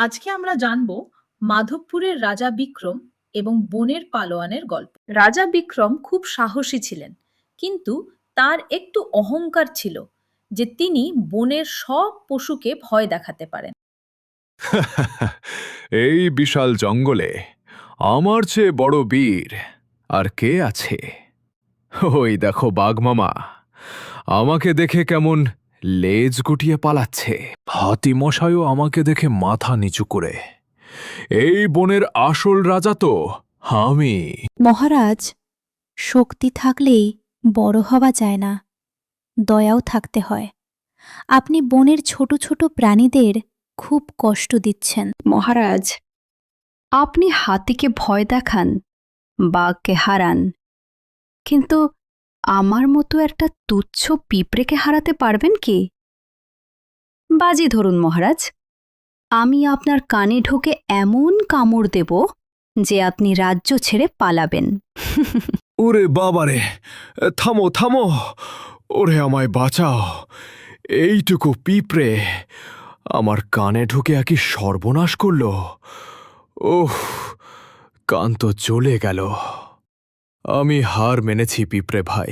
আজকে আমরা জানব মাধবপুরের রাজা বিক্রম এবং বনের পালোয়ানের গল্প। রাজা বিক্রম খুব সাহসী ছিলেন, কিন্তু তার একটু অহংকার ছিল যে তিনি বনের সব পশুকে ভয় দেখাতে পারেন। এই বিশাল জঙ্গলে আমার চেয়ে বড় বীর আর কে আছে? ওই দেখো বাঘ মামা, আমাকে দেখে কেমন লেজ গুটিয়ে পালাচ্ছে। হাতি মশাইও আমাকে দেখে মাথা নিচু করে। এই বনের আসল রাজা তো আমি। মহারাজ, শক্তি থাকলেই বড় হওয়া যায় না, দয়াও থাকতে হয়। আপনি বনের ছোট ছোট প্রাণীদের খুব কষ্ট দিচ্ছেন। মহারাজ, আপনি হাতিকে ভয় দেখান, বাঘকে হারান, কিন্তু আমার মতো একটা তুচ্ছ পিঁপড়েকে হারাতে পারবেন কি? বাজি ধরুন মহারাজ, আমি আপনার কানে ঢোকে এমন কামড় দেব যে আপনি রাজ্য ছেড়ে পালাবেন। ওরে বাবারে, থামো থামো, ওরে আমায় বাঁচাও। এইটুকু পিঁপড়ে আমার কানে ঢুকে একই সর্বনাশ করল। ওহ, কান তো জ্বলে গেল। আমি হার মেনেছি পিঁপড়ে ভাই।